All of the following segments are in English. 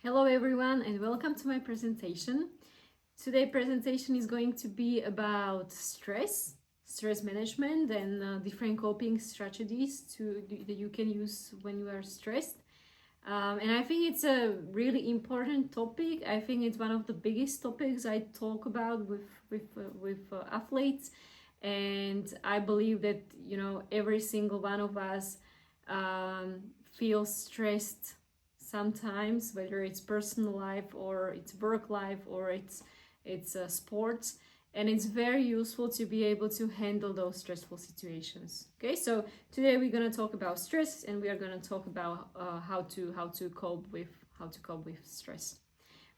Hello everyone and welcome to my presentation. Today's presentation is going to be about stress management and different coping strategies that you can use when you are stressed. And I think it's a really important topic. I think it's one of the biggest topics I talk about with athletes, and I believe that every single one of us feels stressed sometimes, whether it's personal life or it's work life or it's sports, and it's very useful to be able to handle those stressful situations. Okay, so today we're going to talk about stress, and we are going to talk about how to cope with stress.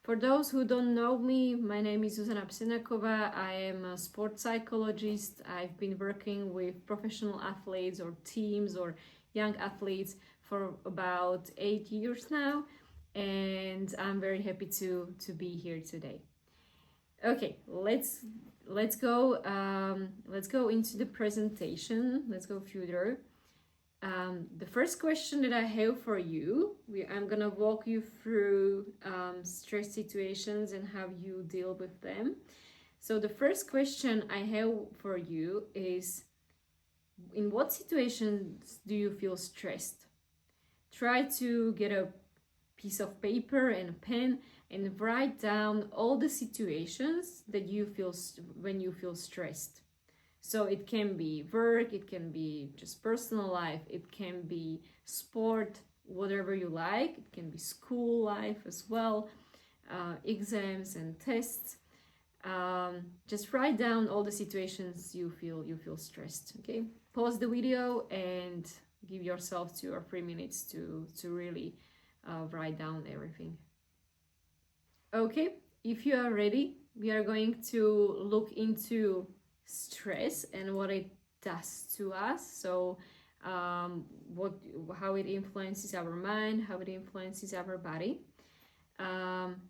For those who don't know me, my name is Zuzana Pšenáková. I am a sports psychologist. I've been working with professional athletes or teams or young athletes for about 8 years now, and I'm very happy to be here today. Okay, let's go into the presentation. Let's go further. The first question that I have for you, I'm gonna walk you through stress situations and how you deal with them. So the first question I have for you is, in what situations do you feel stressed? Try to get a piece of paper and a pen and write down all the situations that you feel when you feel stressed. So it can be work, it can be just personal life, it can be sport, whatever you like, it can be school life as well, exams and tests. Just write down all the situations you feel stressed. Okay, pause the video and give yourself 2 or 3 minutes to really write down everything. Okay, if you are ready, we are going to look into stress and what it does to us. So how it influences our mind, how it influences our body.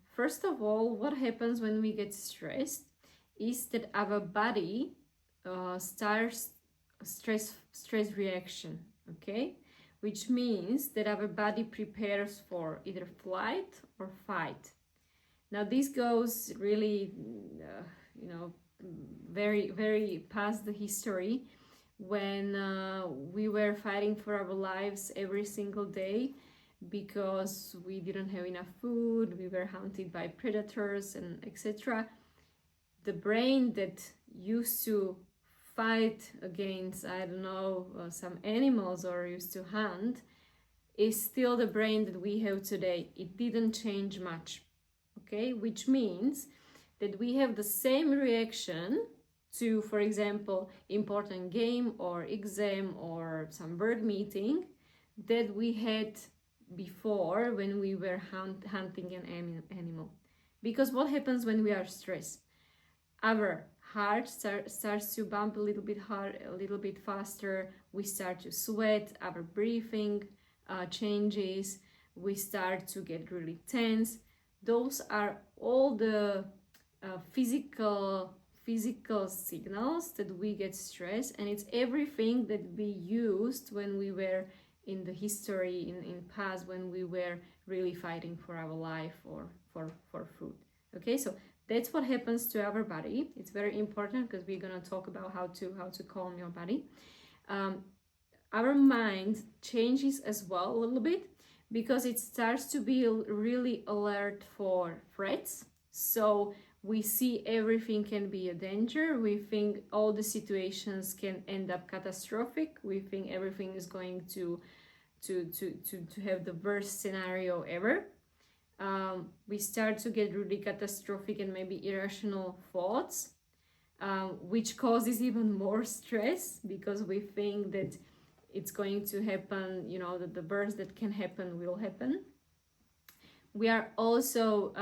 First of all, what happens when we get stressed is that our body starts stress reaction. Okay, which means that our body prepares for either flight or fight. Now this goes really very, very past the history, when we were fighting for our lives every single day because we didn't have enough food, we were hunted by predators and etc. The brain that used to fight against, I don't know, some animals or used to hunt is still the brain that we have today. It didn't change much. Okay, which means that we have the same reaction to, for example, important game or exam or some work meeting that we had before when we were hunting an animal. Because what happens when we are stressed? Our heart starts to bump a little bit hard, a little bit faster. We start to sweat. Our breathing changes. We start to get really tense. Those are all the physical signals that we get stressed, and it's everything that we used when we were in the history in past, when we were really fighting for our life or for food. Okay, so that's what happens to our body. It's very important because we're gonna talk about how to calm your body. Our mind changes as well a little bit because it starts to be really alert for threats. So we see everything can be a danger. We think all the situations can end up catastrophic. We think everything is going to have the worst scenario ever. We start to get really catastrophic and maybe irrational thoughts, which causes even more stress because we think that it's going to happen, that the worst that can happen will happen. We are also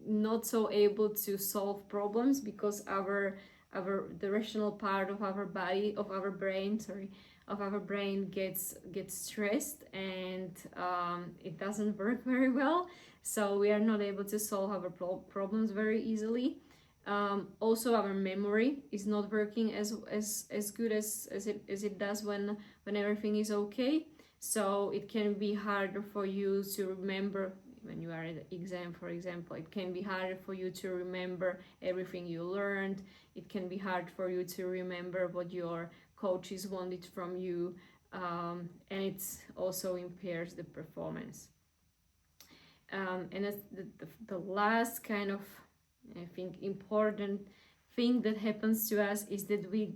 not so able to solve problems because the rational part of our body, of our brain gets stressed, and it doesn't work very well. So we are not able to solve our problems very easily. Also, our memory is not working as good as it does when everything is okay. So it can be harder for you to remember when you are at the exam, for example. It can be harder for you to remember everything you learned. It can be hard for you to remember what your coaches wanted from you, and it also impairs the performance. And as the last kind of, I think, important thing that happens to us is that we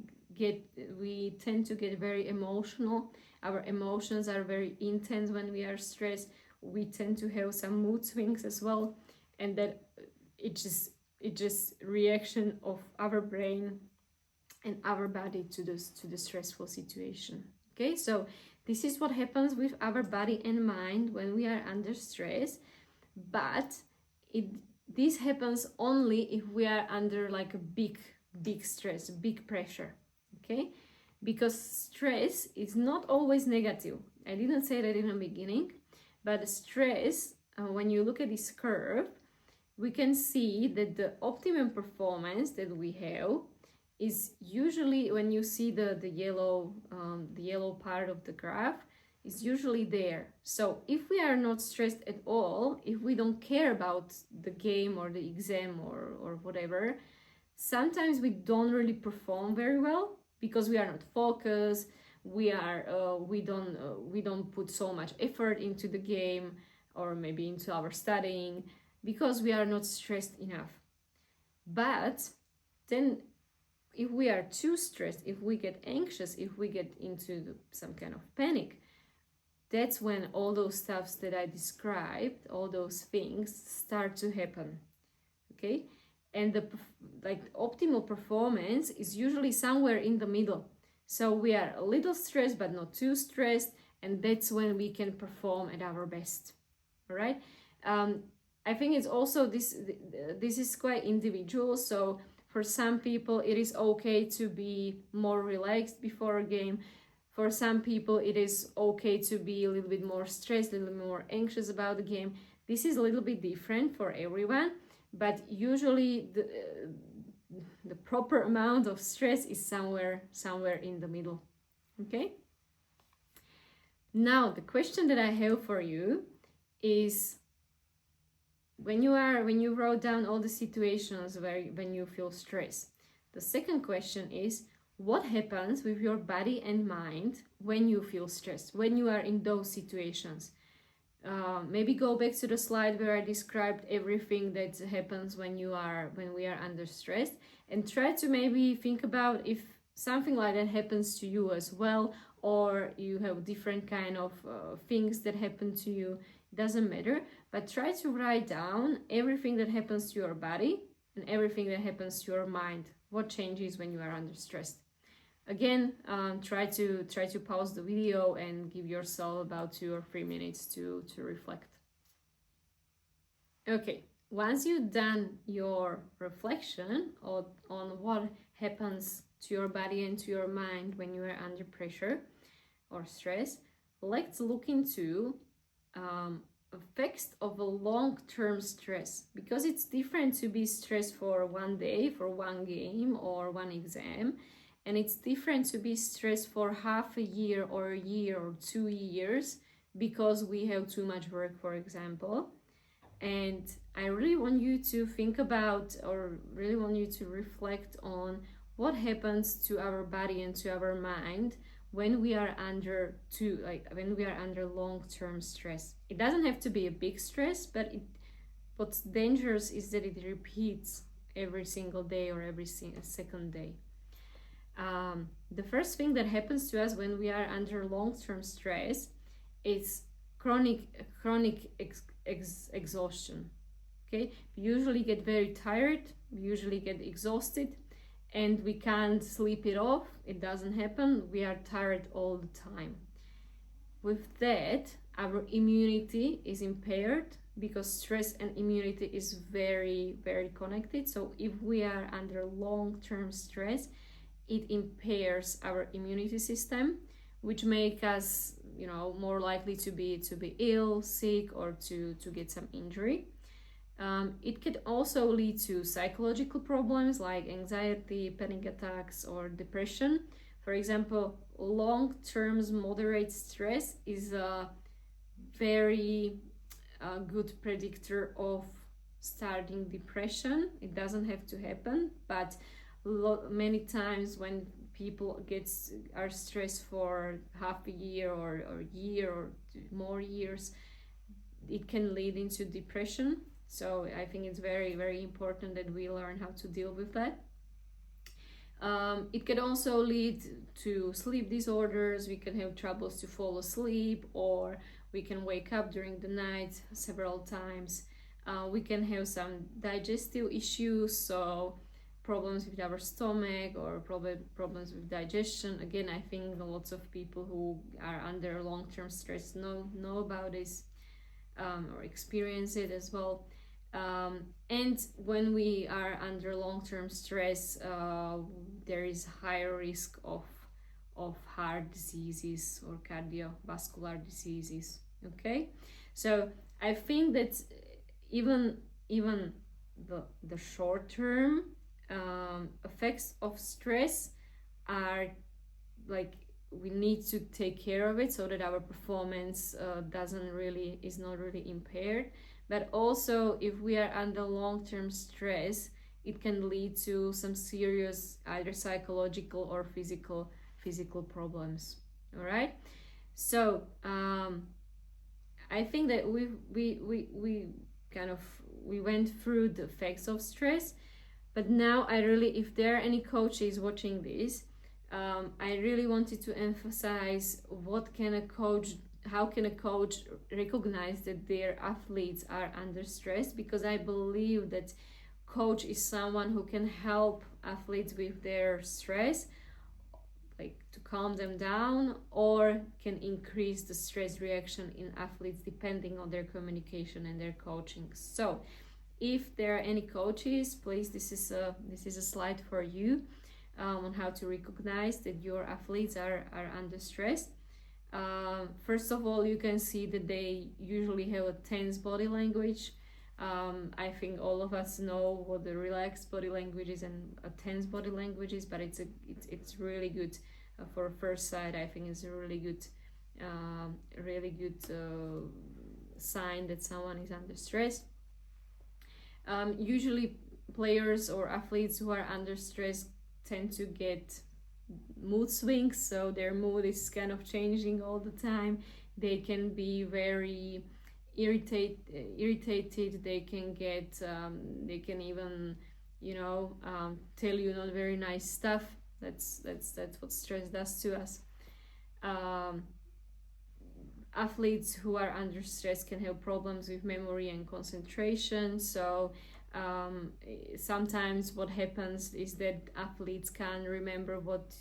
tend to get very emotional. Our emotions are very intense when we are stressed. We tend to have some mood swings as well, and that it's just reaction of our brain and our body to the stressful situation. Okay, so this is what happens with our body and mind when we are under stress, but this happens only if we are under like a big stress, big pressure. Okay, because stress is not always negative. I didn't say that in the beginning, but stress, when you look at this curve, we can see that the optimum performance that we have is usually, when you see the yellow part of the graph, is usually there. So if we are not stressed at all, if we don't care about the game or the exam or whatever, sometimes we don't really perform very well because we are not focused. We don't put so much effort into the game or maybe into our studying because we are not stressed enough. But then if we are too stressed, if we get anxious, if we get into some kind of panic, that's when all those stuffs that I described, all those things start to happen. Okay, and the optimal performance is usually somewhere in the middle. So we are a little stressed but not too stressed, and that's when we can perform at our best. All right. I think it's also this is quite individual. So for some people it is okay to be more relaxed before a game. For some people it is okay to be a little bit more stressed, a little bit more anxious about the game. This is a little bit different for everyone, but usually the proper amount of stress is somewhere in the middle. Okay. Now the question that I have for you is, when you wrote down all the situations when you feel stress, the second question is, what happens with your body and mind when you feel stressed, when you are in those situations? Maybe go back to the slide where I described everything that happens when we are under stress, and try to maybe think about if something like that happens to you as well, or you have different kind of things that happen to you. It doesn't matter, but try to write down everything that happens to your body and everything that happens to your mind. What changes when you are under stress? Again, try to pause the video and give yourself about 2 or 3 minutes to reflect. Okay, once you've done your reflection on what happens to your body and to your mind when you are under pressure or stress, let's look into effects of a long-term stress, because it's different to be stressed for one day, for one game or one exam, and it's different to be stressed for half a year or a year or 2 years because we have too much work, for example. And I really want you to think about, or really want you to reflect on, what happens to our body and to our mind when we are under long-term stress. It doesn't have to be a big stress, but what's dangerous is that it repeats every single day or every second day. The first thing that happens to us when we are under long-term stress is chronic exhaustion. Okay, we usually get very tired, we usually get exhausted, and we can't sleep it off. It doesn't happen. We are tired all the time. With that, our immunity is impaired, because stress and immunity is very, very connected. So if we are under long-term stress, it impairs our immunity system, which make us, more likely to be ill, sick, or to get some injury. It could also lead to psychological problems like anxiety, panic attacks, or depression. For example, long-term moderate stress is very a good predictor of starting depression. It doesn't have to happen, but many times when people are stressed for half a year or a year or more years, it can lead into depression. So I think it's very, very important that we learn how to deal with that. It can also lead to sleep disorders. We can have troubles to fall asleep, or we can wake up during the night several times. We can have some digestive issues, so problems with our stomach or problems with digestion. Again, I think lots of people who are under long-term stress know about this, or experience it as well. And when we are under long-term stress, there is higher risk of heart diseases or cardiovascular diseases. Okay, so I think that even the short-term effects of stress are like, we need to take care of it so that our performance is not really impaired. But also, if we are under long-term stress, it can lead to some serious either psychological or physical problems. All right. So I think that we went through the effects of stress, but now if there are any coaches watching this, I really wanted to emphasize how can a coach recognize that their athletes are under stress, because I believe that coach is someone who can help athletes with their stress, like to calm them down, or can increase the stress reaction in athletes depending on their communication and their coaching. So if there are any coaches, please, this is a slide for you on how to recognize that your athletes are under stress. First of all, you can see that they usually have a tense body language. I think all of us know what the relaxed body language is and a tense body language is, but it's really good for a first sight. I think it's a really good sign that someone is under stress. Usually players or athletes who are under stress tend to get mood swings, so their mood is kind of changing all the time. They can be very irritated. They can even tell you not very nice stuff. That's what stress does to us. Athletes who are under stress can have problems with memory and concentration. So sometimes what happens is that athletes can't remember what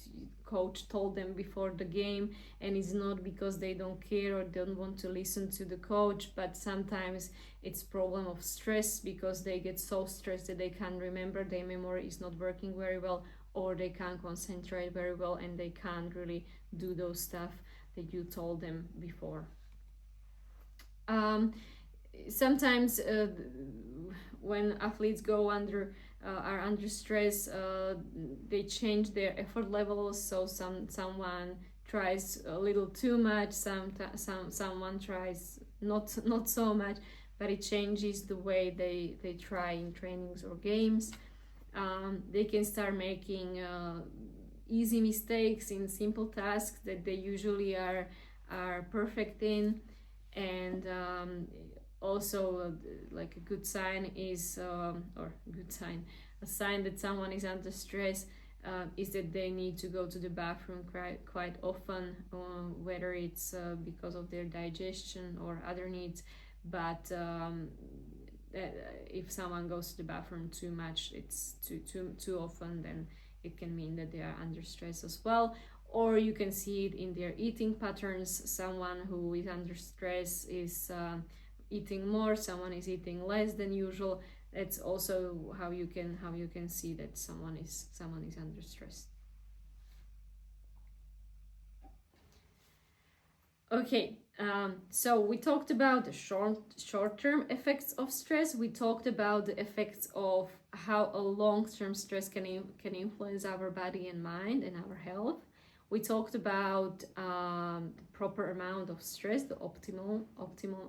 coach told them before the game, and it's not because they don't care or don't want to listen to the coach, but sometimes it's problem of stress, because they get so stressed that they can't remember, their memory is not working very well, or they can't concentrate very well, and they can't really do those stuff that you told them before. Sometimes when athletes are under stress, they change their effort levels. So someone tries a little too much, someone tries not so much, but it changes the way they try in trainings or games. They can start making easy mistakes in simple tasks that they usually are perfect in. And also like a good sign is a sign that someone is under stress is that they need to go to the bathroom quite often, whether it's because of their digestion or other needs. But if someone goes to the bathroom too much, it's too often, then it can mean that they are under stress as well. Or you can see it in their eating patterns. Someone who is under stress is eating more, someone is eating less than usual. That's also how you can see that someone is under stress. Okay, so we talked about the short-term effects of stress. We talked about the effects of how a long-term stress can influence our body and mind and our health. We talked about the proper amount of stress, the optimal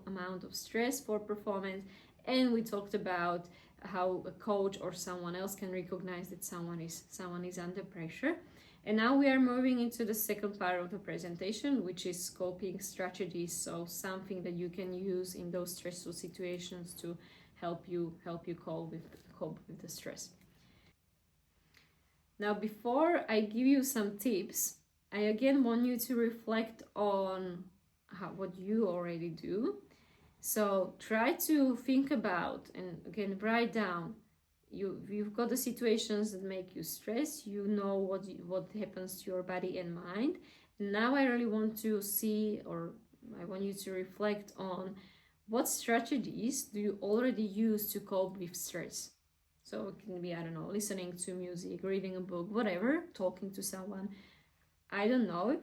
amount of stress for performance, and we talked about how a coach or someone else can recognize that someone is under pressure. And now we are moving into the second part of the presentation, which is coping strategies. So something that you can use in those stressful situations to help you cope with the stress. Now, before I give you some tips, I again want you to reflect on what you already do. So try to think about, and again write down, you've got the situations that make you stress, you know what happens to your body and mind. Now I really want to see, or I want you to reflect on, what strategies do you already use to cope with stress. So it can be, I don't know, listening to music, reading a book, whatever, talking to someone, I don't know.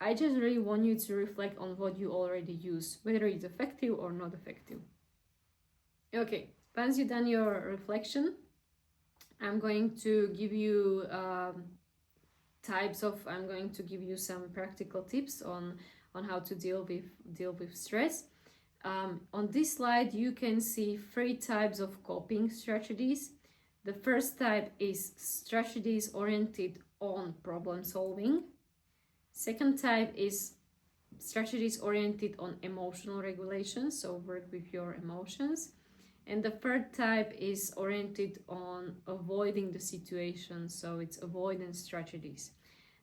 I just really want you to reflect on what you already use, whether it's effective or not effective. Okay, once you've done your reflection, I'm going to give you I'm going to give you some practical tips on how to deal with stress. On this slide, you can see 3 types of coping strategies. The first type is strategies oriented on problem solving. Second type is strategies oriented on emotional regulation, so work with your emotions. And the third type is oriented on avoiding the situation, so it's avoidance strategies.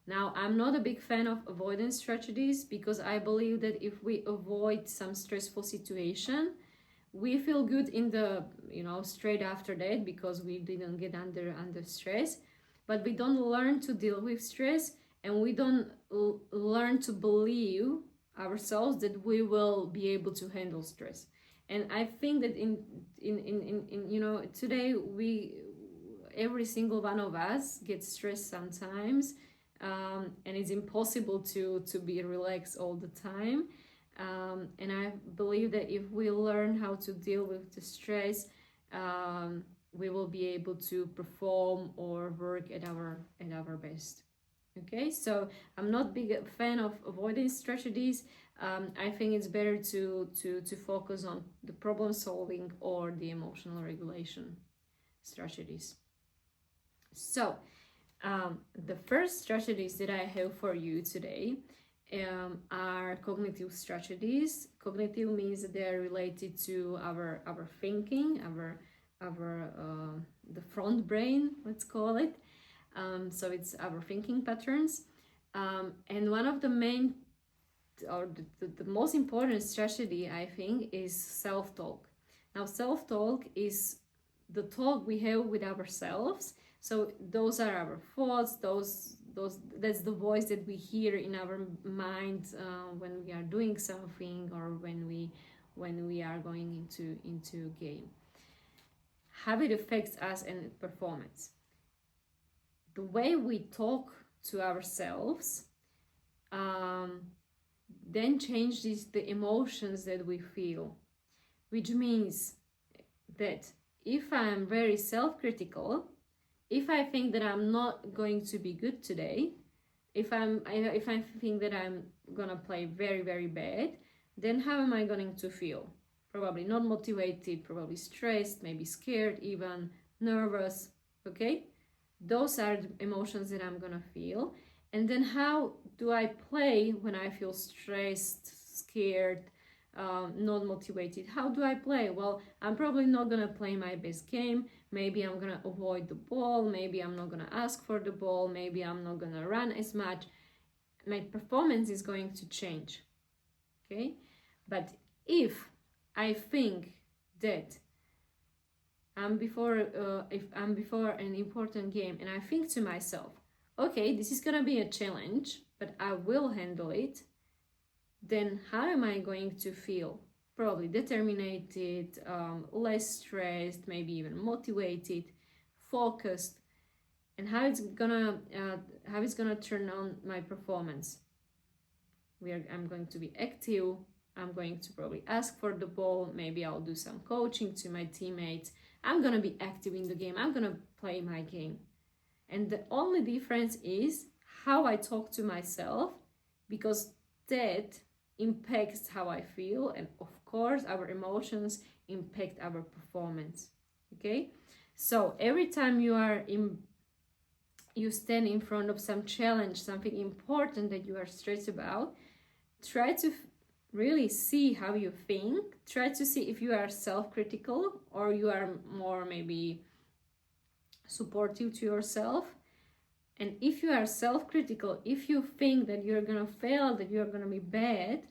Now, I'm not a big fan of avoidance strategies because I believe that if we avoid some stressful situation, we feel good in the, straight after that because we didn't get under stress, but we don't learn to deal with stress, and we don't learn to believe ourselves that we will be able to handle stress. And I think that in today every single one of us gets stressed sometimes, and it's impossible to be relaxed all the time. And I believe that if we learn how to deal with the stress, we will be able to perform or work at our best. Okay, so I'm not big fan of avoidance strategies. I think it's better to focus on the problem solving or the emotional regulation strategies. So the first strategies that I have for you today are cognitive strategies. Cognitive means that they are related to our thinking, the front brain, let's call it. So it's our thinking patterns, and one of the main, or the most important strategy, I think, is self-talk. Now, self-talk is the talk we have with ourselves. So those are our thoughts, that's the voice that we hear in our mind when we are doing something, or when we are going into a game. How it affects us and performance. The way we talk to ourselves then changes the emotions that we feel, which means that if I'm very self-critical, if I think that I'm not going to be good today, if I think that I'm gonna play very, very bad, then how am I going to feel? Probably not motivated, probably stressed, maybe scared, even nervous. Okay, those are the emotions that I'm gonna feel. And then how do I play when I feel stressed, scared, not motivated? How do I play? Well, I'm probably not gonna play my best game. Maybe I'm gonna avoid the ball. Maybe I'm not gonna ask for the ball. Maybe I'm not gonna run as much. My performance is going to change. Okay, but if I think that if I'm before an important game, and I think to myself, okay, this is gonna be a challenge, but I will handle it, then how am I going to feel? Probably determined, less stressed, maybe even motivated, focused, and how it's gonna turn on my performance. I'm going to be active. I'm going to probably ask for the ball. Maybe I'll do some coaching to my teammates. I'm gonna be active in the game. I'm gonna play my game. And the only difference is how I talk to myself, because that impacts how I feel, and of course our emotions impact our performance. Okay, so every time you stand in front of some challenge, something important that you are stressed about, try to really see how you think. Try to see if you are self-critical or you are more maybe supportive to yourself. And if you are self-critical, if you think that you're gonna fail, that you're gonna be bad,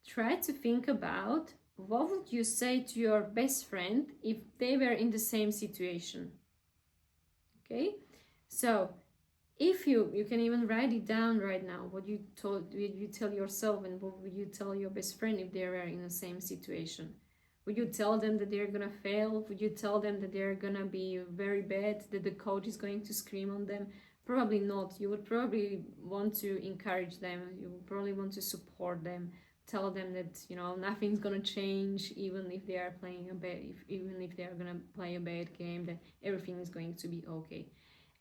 try to think about what would you say to your best friend if they were in the same situation. Okay, so if you can even write it down right now, what you tell yourself, and what would you tell your best friend if they were in the same situation. Would you tell them that they're gonna fail? Would you tell them that they're gonna be very bad, that the coach is going to scream on them? Probably not. You would probably want to encourage them. You would probably want to support them, tell them that, you know, nothing's gonna change, even if they are playing even if they are gonna play a bad game, that everything is going to be okay.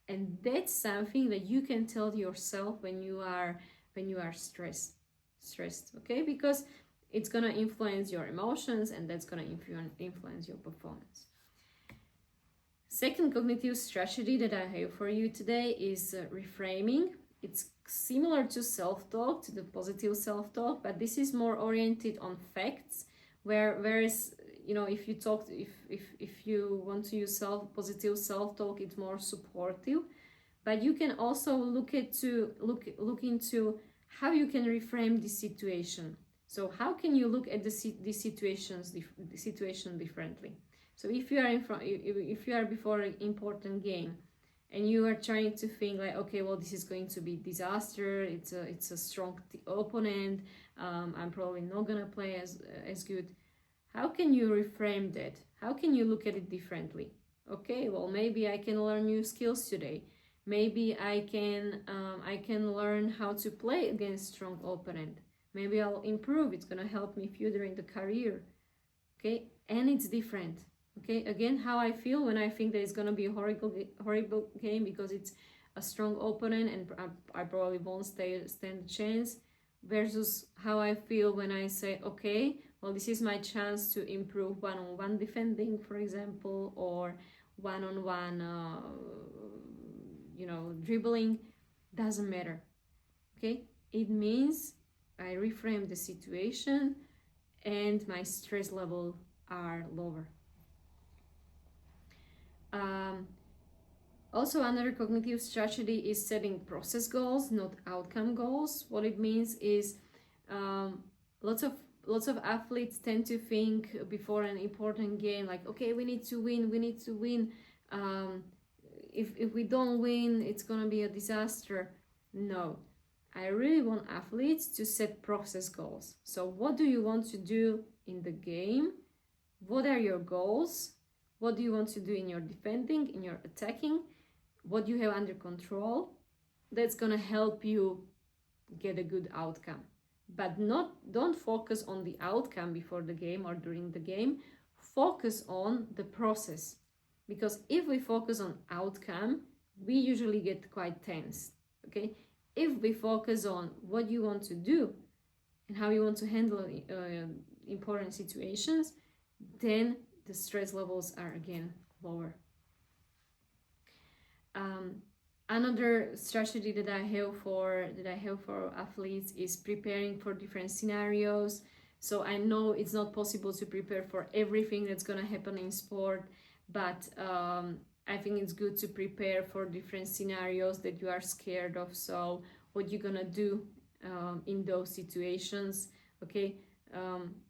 And that's something that you can tell yourself when you are stressed, okay? Because it's gonna influence your emotions, and that's gonna influence your performance. Second cognitive strategy that I have for you today is reframing. It's similar to self-talk, to the positive self-talk, but this is more oriented on facts, whereas, you know, if you want to use positive self-talk, it's more supportive. But you can also look into how you can reframe the situation. So how can you look at the situation differently? So if you are before an important game, and you are trying to think like, okay, well, this is going to be disaster. It's a strong opponent. I'm probably not gonna play as good. How can you reframe that? How can you look at it differently? Okay, well, maybe I can learn new skills today. Maybe I can learn how to play against strong opponent. Maybe I'll improve. It's gonna help me further in the career. Okay, and it's different. Okay, again, how I feel when I think that it's gonna be a horrible game because it's a strong opponent and I probably won't stand a chance, versus how I feel when I say, okay, well, this is my chance to improve one-on-one defending, for example, or one-on-one, dribbling. Doesn't matter. Okay, it means I reframe the situation and my stress level are lower. Also, another cognitive strategy is setting process goals, not outcome goals. What it means is lots of athletes tend to think before an important game like, okay, we need to win. If we don't win, it's gonna be a disaster. No, I really want athletes to set process goals. So what do you want to do in the game? What are your goals? What do you want to do in your defending, in your attacking? What you have under control? That's gonna help you get a good outcome. But don't focus on the outcome before the game or during the game. Focus on the process. Because if we focus on outcome, we usually get quite tense. Okay? If we focus on what you want to do and how you want to handle important situations, then the stress levels are again lower. Another strategy that I have for athletes is preparing for different scenarios. So I know it's not possible to prepare for everything that's gonna happen in sport, but I think it's good to prepare for different scenarios that you are scared of. So what you're gonna do in those situations, okay?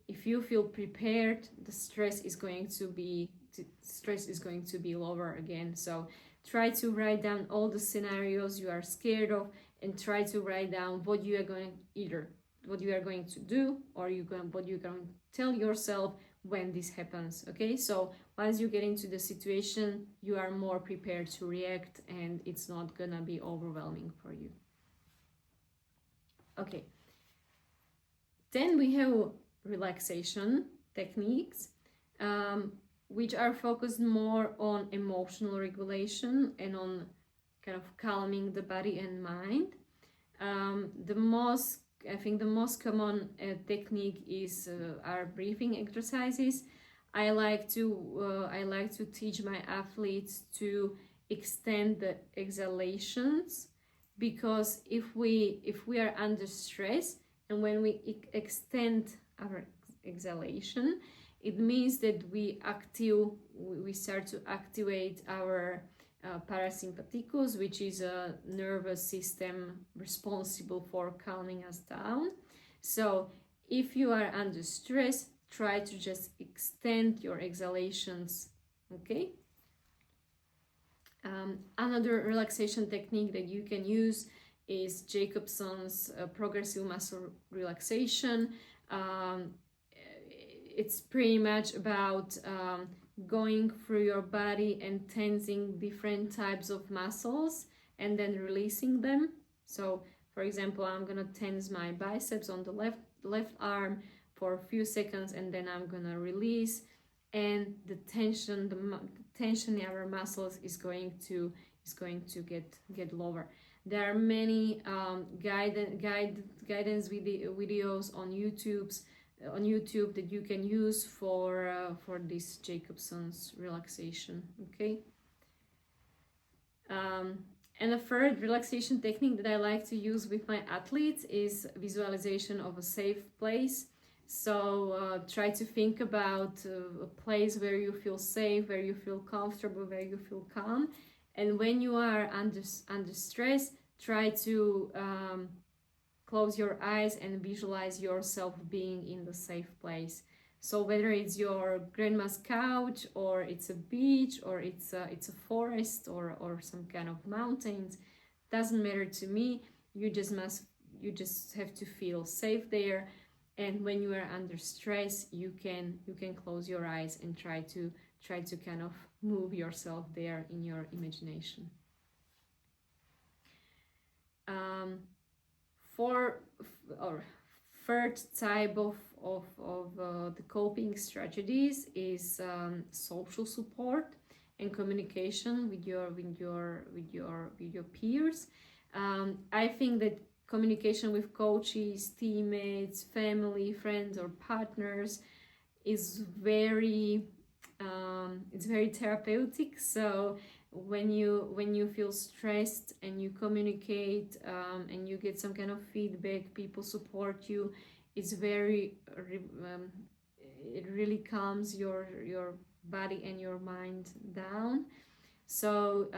If you feel prepared, the stress is going to be lower again. So try to write down all the scenarios you are scared of, and try to write down what you are going to do, or what you're going to tell yourself when this happens. Okay, so once you get into the situation, you are more prepared to react, and it's not gonna be overwhelming for you. Okay. Then we have relaxation techniques, which are focused more on emotional regulation and on kind of calming the body and mind. I think the most common technique is our breathing exercises. I like to teach my athletes to extend the exhalations, because if we are under stress, and when we extend our exhalation, it means that we start to activate our parasympathicus, which is a nervous system responsible for calming us down. So if you are under stress, try to just extend your exhalations, okay? Another relaxation technique that you can use is Jacobson's progressive muscle relaxation. It's pretty much about going through your body and tensing different types of muscles and then releasing them. So, for example, I'm gonna tense my biceps on the left arm for a few seconds, and then I'm gonna release, and the tension in our muscles is going to get lower. There are many guidance videos on YouTube that you can use for this Jacobson's relaxation. Okay. And a third relaxation technique that I like to use with my athletes is visualization of a safe place. So try to think about a place where you feel safe, where you feel comfortable, where you feel calm. And when you are under stress, try to close your eyes and visualize yourself being in the safe place. So whether it's your grandma's couch, or it's a beach, or it's a forest, or some kind of mountains, doesn't matter to me. You just have to feel safe there. And when you are under stress, you can close your eyes and try to kind of move yourself there in your imagination. Third type of the coping strategies is social support and communication with your peers. I think that communication with coaches, teammates, family, friends, or partners is very therapeutic. So when you feel stressed and you communicate and you get some kind of feedback, people support you, it's it really calms your body and your mind down. So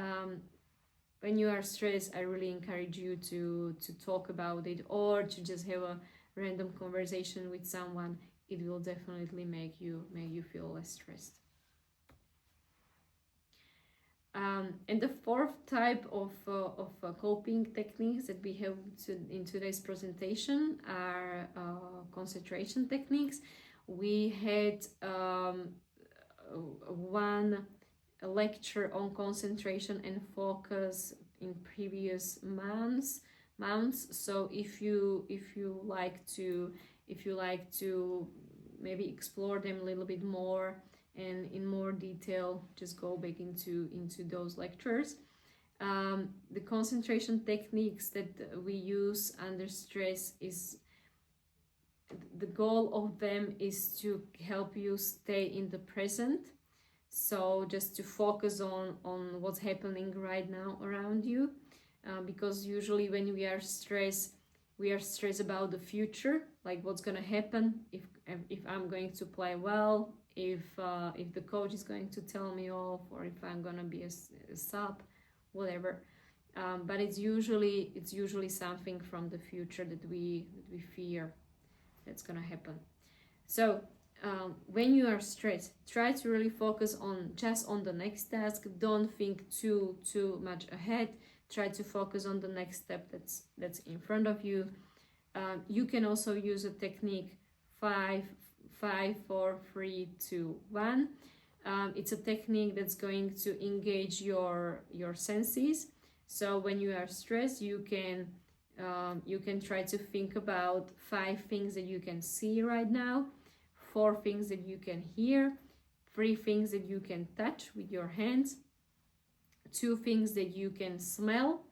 when you are stressed, I really encourage you to talk about it, or to just have a random conversation with someone. It will definitely make you feel less stressed. And the fourth type of coping techniques that we have in today's presentation are concentration techniques. We had one lecture on concentration and focus in previous months. So if you like to maybe explore them a little bit more and in more detail, just go back into those lectures. The concentration techniques that we use under stress, is the goal of them is to help you stay in the present. So just to focus on what's happening right now around you, because usually when we are stressed about the future, like what's going to happen, if I'm going to play well, if the coach is going to tell me off, or if I'm going to be a sub, whatever. But it's usually something from the future that we fear that's going to happen. So when you are stressed, try to really focus on the next task. Don't think too much ahead. Try to focus on the next step that's in front of you. You can also use a technique 5, 4, 3, 2, 1. It's a technique that's going to engage your senses. So when you are stressed, you can try to think about 5 things that you can see right now, 4 things that you can hear, 3 things that you can touch with your hands, 2 things that you can smell,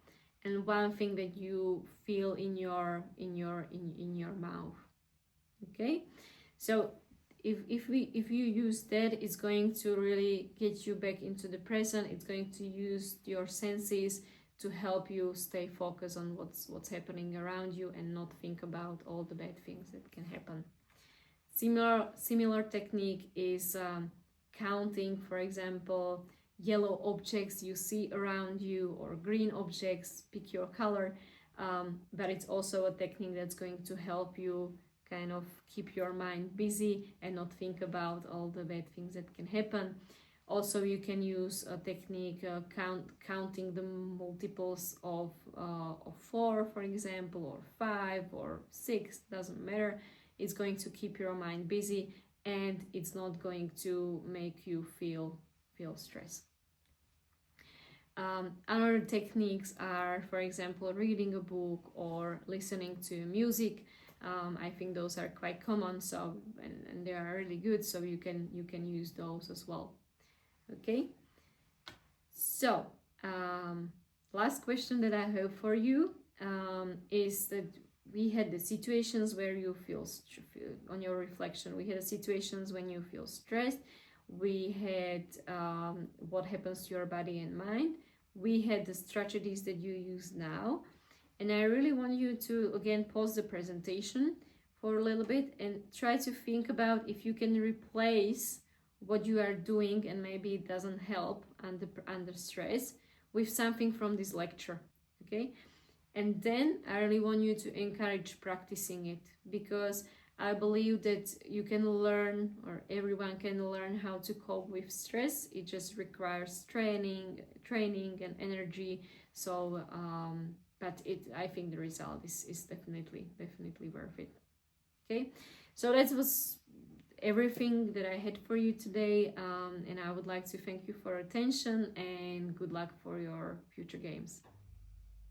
and one thing that you feel in your mouth. Okay, so if you use that, it's going to really get you back into the present. It's going to use your senses to help you stay focused on what's happening around you and not think about all the bad things that can happen. Similar technique is counting, for example, yellow objects you see around you or green objects, pick your color, but it's also a technique that's going to help you kind of keep your mind busy and not think about all the bad things that can happen. Also, you can use a technique counting the multiples of 4, for example, or 5 or 6, doesn't matter. It's going to keep your mind busy and it's not going to make you feel stress. Other techniques are, for example, reading a book or listening to music. I think those are quite common, so and they are really good, so you can use those as well. Okay, so last question that I have for you is that we had the situations where you feel on your reflection, we had situations when you feel stressed, we had what happens to your body and mind, we had the strategies that you use now. And I really want you to, again, pause the presentation for a little bit and try to think about if you can replace what you are doing and maybe it doesn't help under stress with something from this lecture, okay? And then I really want you to encourage practicing it, because I believe that you can learn, or everyone can learn how to cope with stress. It just requires training and energy. So, but I think the result is definitely worth it. Okay, so that was everything that I had for you today, and I would like to thank you for your attention and good luck for your future games.